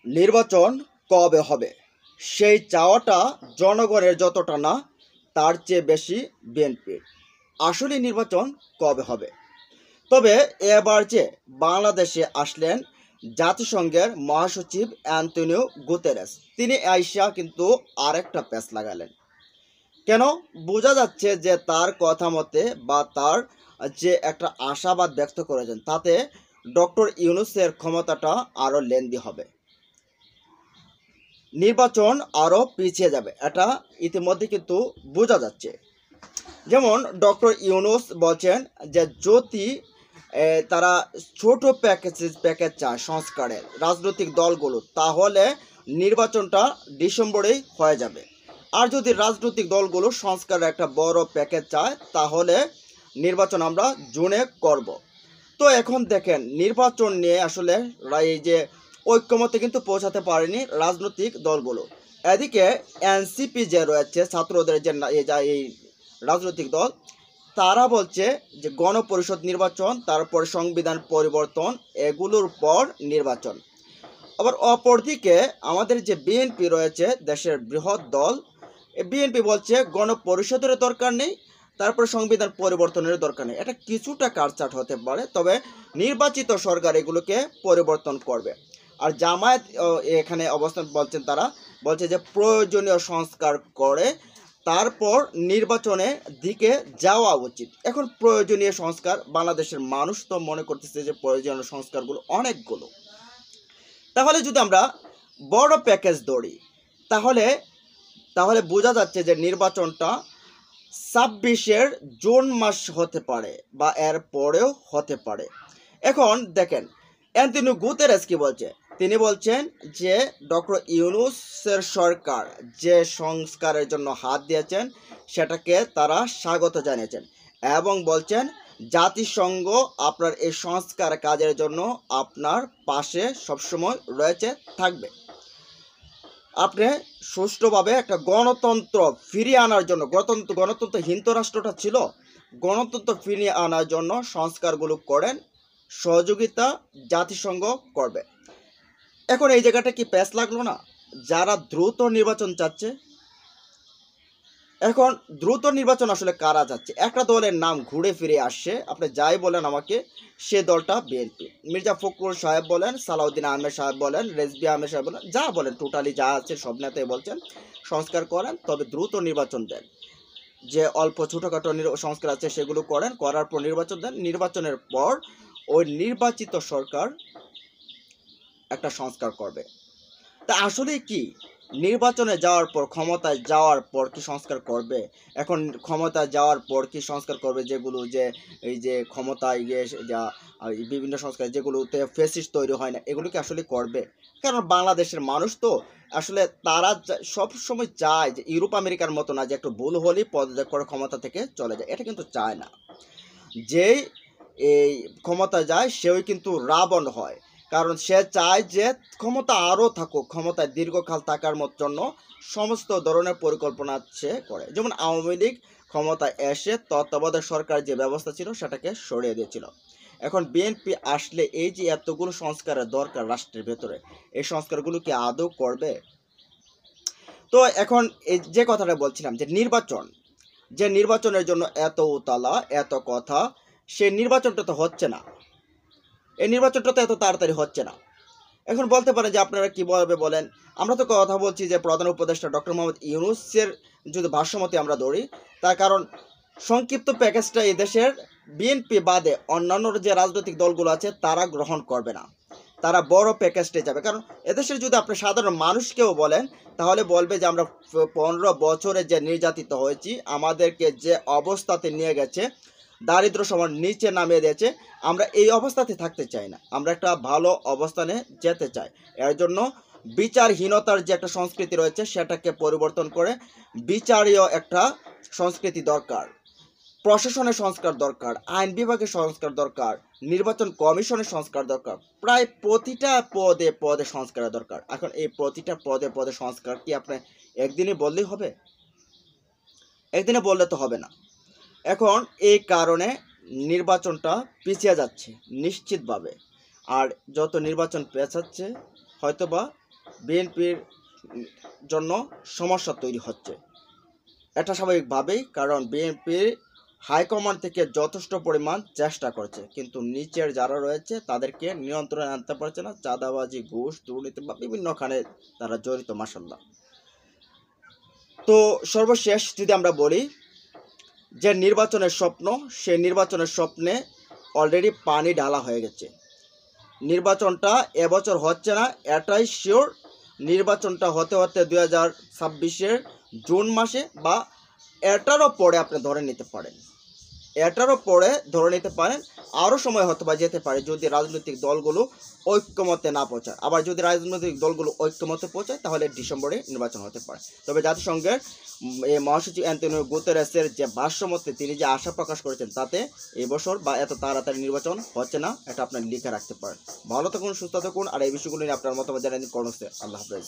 নির্বাচন কবে হবে সেই চাওয়াটা জনগণের যতটা না তার চেয়ে বেশি বিএনপির। আসলে নির্বাচন কবে হবে? তবে এবার যে বাংলাদেশে আসলেন জাতিসংঘের মহাসচিব অ্যান্টনিও গুতেরেস, তিনি আইসা কিন্তু আরেকটা প্যাচ লাগালেন। কেন? বোঝা যাচ্ছে যে তার কথা মতে বা তার যে একটা আশাবাদ ব্যক্ত করেছেন তাতে ডক্টর ইউনূসের ক্ষমতাটা আরও লেন্দি হবে, নির্বাচন আরও পিছিয়ে যাবে, এটা ইতিমধ্যে কিন্তু বোঝা যাচ্ছে। যেমন ডক্টর ইউনূস বলছেন যে যদি তারা ছোট প্যাকেজ চায় সংস্কারের রাজনৈতিক দলগুলো, তাহলে নির্বাচনটা ডিসেম্বরেই হয়ে যাবে। আর যদি রাজনৈতিক দলগুলো সংস্কারের একটা বড় প্যাকেজ চায় তাহলে নির্বাচন আমরা জুনে করব। তো এখন দেখেন নির্বাচন নিয়ে আসলে এই যে ঐক্যমতে কিন্তু পৌঁছাতে পারেনি রাজনৈতিক দলগুলো। এদিকে এনসিপি যে রয়েছে ছাত্রদের যে এই রাজনৈতিক দল, তারা বলছে যে গণপরিষদ নির্বাচন, তারপর সংবিধান পরিবর্তন, এগুলোর পর নির্বাচন। আবার অপরদিকে আমাদের যে বিএনপি রয়েছে দেশের বৃহৎ দল, বিএনপি বলছে গণপরিষদের দরকার নেই, তারপরে সংবিধান পরিবর্তনের দরকার নেই। এটা কিছুটা কাটছাঁট হতে পারে, তবে নির্বাচিত সরকার এগুলোকে পরিবর্তন করবে। আর জামায়াত এখানে অবস্থান বলছেন, তারা বলছে যে প্রয়োজনীয় সংস্কার করে তারপর নির্বাচনের দিকে যাওয়া উচিত। এখন প্রয়োজনীয় সংস্কার বাংলাদেশের মানুষ তো মনে করতেছে যে প্রয়োজনীয় সংস্কারগুলো অনেকগুলো। তাহলে যদি আমরা বড় প্যাকেজ ধরি তাহলে তাহলে বোঝা যাচ্ছে যে নির্বাচনটা 26-এর জুন মাস হতে পারে বা এর পরেও হতে পারে। এখন দেখেন অ্যান্টনিও গুতেরেস কি বলছে। তিনি বলছেন যে ডক্টর ইউনূসের সরকার যে সংস্কারের জন্য হাত দিয়েছেন সেটাকে তারা স্বাগত জানিয়েছেন এবং বলছেন জাতিসংঘ আপনার এই সংস্কার কাজের জন্য আপনার পাশে সবসময় রয়েছে, থাকবে। আপনি সুষ্ঠুভাবে একটা গণতন্ত্র ফিরিয়ে আনার জন্য, গণতন্ত্রহীন রাষ্ট্রটা ছিল, গণতন্ত্র ফিরিয়ে আনার জন্য সংস্কারগুলো করেন, সহযোগিতা জাতিসংঘ করবে। এখন এই জায়গাটা কি প্যাচ লাগলো না? যারা দ্রুত নির্বাচন চাচ্ছে, এখন দ্রুত নির্বাচন আসলে কারা যাচ্ছে? একটা দলের নাম ঘুরে ফিরে আসছে, আপনি যাই বলেন আমাকে, সে দলটা বিএনপি। মির্জা ফখরুল সাহেব বলেন, সালাউদ্দিন আহমেদ সাহেব বলেন, রেজবি আহমেদ সাহেব বলেন, যা বলেন টোটালি যা আছে সব নেতাই বলছেন সংস্কার করেন, তবে দ্রুত নির্বাচন দেন। যে অল্প ছোটোখাটো সংস্কার আছে সেগুলো করেন, করার পর নির্বাচন দেন। নির্বাচনের পর ওই নির্বাচিত সরকার একটা সংস্কার করবে। তা আসলে কি নির্বাচনে যাওয়ার পর, ক্ষমতায় যাওয়ার পর কি সংস্কার করবে? এখন ক্ষমতায় যাওয়ার পর কি সংস্কার করবে? যেগুলো যে এই যে ক্ষমতায় গিয়ে যা বিভিন্ন সংস্কার যেগুলোতে ফেসিস্ট তৈরি হয় না, এগুলো কি আসলে করবে? কারণ বাংলাদেশের মানুষ তো আসলে তারা সব সময় চায় যে ইউরোপ আমেরিকার মতো না যে একটু ভুল হলেই পদত্যাগ করে ক্ষমতা থেকে চলে যায়, এটা কিন্তু চায় না। যেই এই ক্ষমতা যায় সেও কিন্তু রাবণ হয়, কারণ সে চায় যে ক্ষমতা আরও থাকুক, ক্ষমতায় দীর্ঘকাল থাকার জন্য সমস্ত ধরনের পরিকল্পনা সে করে। যেমন আওয়ামী লীগ ক্ষমতায় এসে তত্ত্বাবধায়ক সরকার যে ব্যবস্থা ছিল সেটাকে সরিয়ে দিয়েছিল। এখন বিএনপি আসলে এই যে এতগুলো সংস্কারের দরকার রাষ্ট্রের ভেতরে, এই সংস্কারগুলো কি আদৌ করবে? তো এখন এই যে কথাটা বলছিলাম যে নির্বাচনের জন্য এত উতালা এত কথা, সে নির্বাচনটা তো হচ্ছে না, এই নির্বাচনটা তো এত তাড়াতাড়ি হচ্ছে না। এখন বলতে পারেন যে আপনারা কীভাবে বলেন, আমরা তো কথা বলছি যে প্রধান উপদেষ্টা ডক্টর মোহাম্মদ ইউনূসের যদি ভাষ্যমতে আমরা ধরি, তার কারণ সংক্ষিপ্ত প্যাকেজটা এই দেশের বিএনপি বাদে অন্যান্য যে রাজনৈতিক দলগুলো আছে তারা গ্রহণ করবে না, তারা বড় প্যাকেজটাই যাবে। কারণ এদেশের যদি আপনি সাধারণ মানুষকেও বলেন তাহলে বলবে যে আমরা 15 বছরে যে নির্যাতিত হয়েছি, আমাদেরকে যে অবস্থাতে নিয়ে গেছে, দারিদ্র সমান নিচে নামিয়ে দিয়েছে, আমরা এই অবস্থাতে থাকতে চাই না, আমরা একটা ভালো অবস্থানে যেতে চাই। এর জন্য বিচারহীনতার যে একটা সংস্কৃতি রয়েছে সেটাকে পরিবর্তন করে বিচারীয় একটা সংস্কৃতি দরকার, প্রশাসনের সংস্কার দরকার, আইন বিভাগের সংস্কার দরকার, নির্বাচন কমিশনের সংস্কার দরকার, প্রায় প্রতিটা পদে পদে সংস্কারের দরকার। এখন এই প্রতিটা পদে পদে সংস্কার কি আপনি একদিনে বললেই হবে? একদিনে বললে তো হবে না। এখন এই কারণে নির্বাচনটা পিছিয়ে যাচ্ছে নিশ্চিতভাবে। আর যত নির্বাচন পেছাচ্ছে হয়তোবা বিএনপির জন্য সমস্যা তৈরি হচ্ছে। এটা স্বাভাবিকভাবেই, কারণ বিএনপির হাইকমান্ড থেকে যথেষ্ট পরিমাণ চেষ্টা করছে, কিন্তু নিচের যারা রয়েছে তাদেরকে নিয়ন্ত্রণে আনতে পারছে না। চাঁদাবাজি, ঘুষ, দুর্নীতি বা বিভিন্নখানে তারা জড়িত মাশাল্লাহ। তো সর্বশেষ যদি আমরা বলি যে নির্বাচনের স্বপ্ন, সে নির্বাচনের স্বপ্নে অলরেডি পানি ঢালা হয়ে গেছে। নির্বাচনটা এবছর হচ্ছে না, এটাই শিওর। নির্বাচনটা হতে হতে 2026-এর জুন মাসে বা এটারও পরে আপনি ধরে নিতে পারেন, আরও সময় হতে বা যেতে পারে যদি রাজনৈতিক দলগুলো ঐক্যমতে না পৌঁছায়। আবার যদি রাজনৈতিক দলগুলো ঐক্যমতে পৌঁছায় তাহলে ডিসেম্বরে নির্বাচন হতে পারে। তবে জাতিসংঘের এই মহাসচিব অ্যান্তোনিও গুতেরেসের যে ভাষ্যমতে তিনি যে আশা প্রকাশ করেছেন তাতে এবছর বা এত তাড়াতাড়ি নির্বাচন হচ্ছে না, এটা আপনি লিখে রাখতে পারেন। ভালো থাকুন, সুস্থ থাকুন, আর এই বিষয়গুলো নিয়ে আপনার মতামত জানিয়ে দিন কমেন্টসে। আল্লাহ হাফেজ।